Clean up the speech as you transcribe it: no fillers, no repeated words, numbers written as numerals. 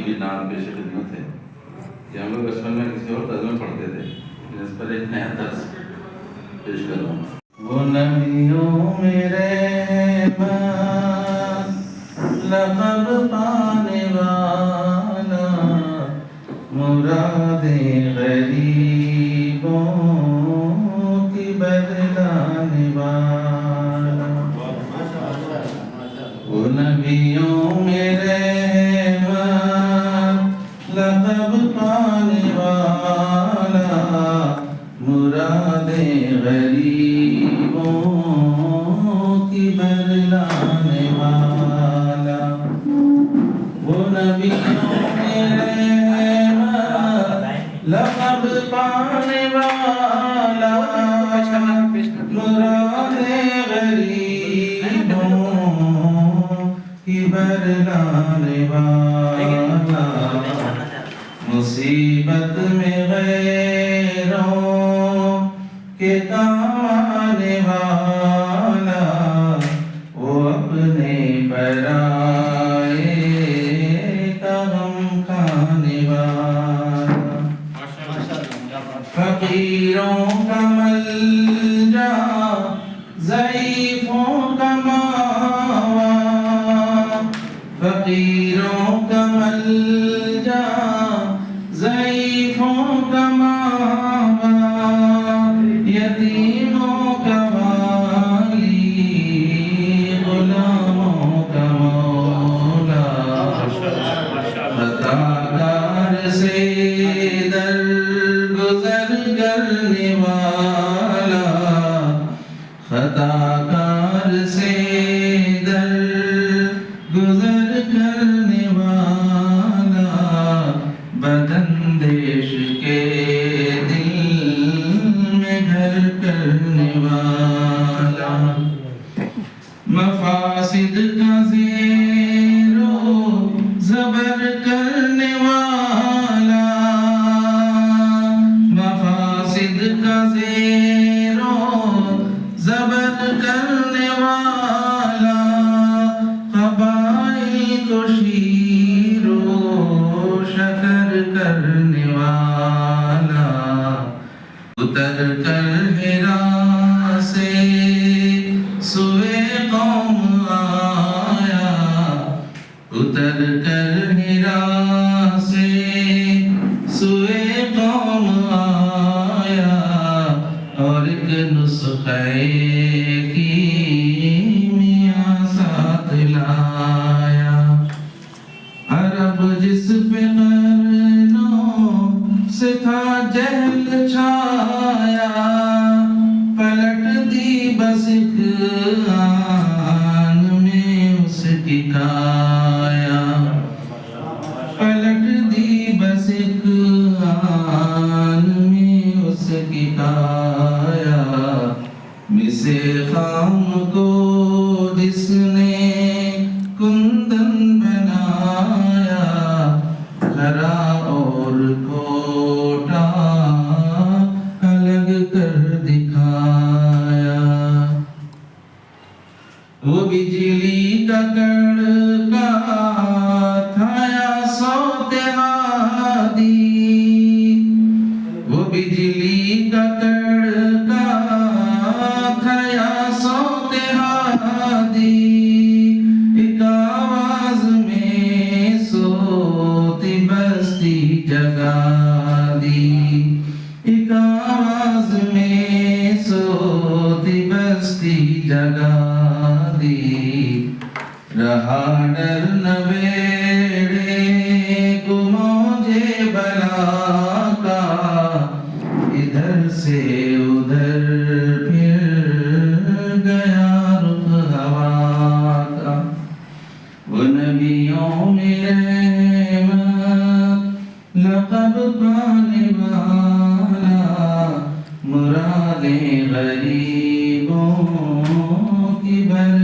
کی بھی نام پیش خدمت ہے کہ ہم لوگ بچپن میں کسی اور طرز میں پڑھتے تھے، اس پر ایک نیا طرز پیش کر رہا ہوں۔ وہ نبیوں میں رحمت لقب پانے والا، مراد غریبوں کی بدلانے والا، وہ نبیوں میں رحمت لقب پانے والا، مراد غریبوں کی بدلانے والا، وہ نبیوں میں رحمت لقب پانے والا، مراد غریبوں کی بدلانے والا، مصیبت میں غیروں کے کام آنے والا، وہ اپنے پرائے کا غم کھانے والا، فقیروں کا ملجا ضعیفوں کا ماوا، فقیروں کا ملجا ضعیفوں کا ماوا، یتیموں کا والی غلاموں کا مولا، خطاکار سے درگزر کرنے والا، خطاکار سے درگزر کرنے والا، بداندیش کے دل میں گھر کرنے والا، مفاسد کا زیر و زبر کرنے والا، مفاسد کا زیر و زبر کرنے والا، قبائل کو شیر و شکر کرنے والا، اتر کر حرا سے سوئے قوم آیا، اتر کر حرا سے سوئے قوم آیا، اور ایک نسخہ کیمیا ساتھ لایا، عرب جس پہ قرنوں سے تھا جہل چھایا، پلٹ دی بس ایک آن میں اس کی کایا، پلٹ دی بس ایک آن میں اس کی کایا، مسے خام کو جس نے کندن بنایا، ہرا اور کوٹا الگ کر دکھایا، وہ بجلی کا کڑکا تھا یا صوت ہادی، وہ بجلی کا کڑکا تھا یا صوت ہادی، ایک آواز میں سوتی بستی جگا دی، ایک آواز میں سوتی بستی جگا دی، رہا ڈر نہ بیڑے کو موجے بلا کا، ادھر سے ادھر پھر گیا رخ ہوا کا، وہ نبیوں میں رحمت لقب پانے والا، مراد غریبوں کی بر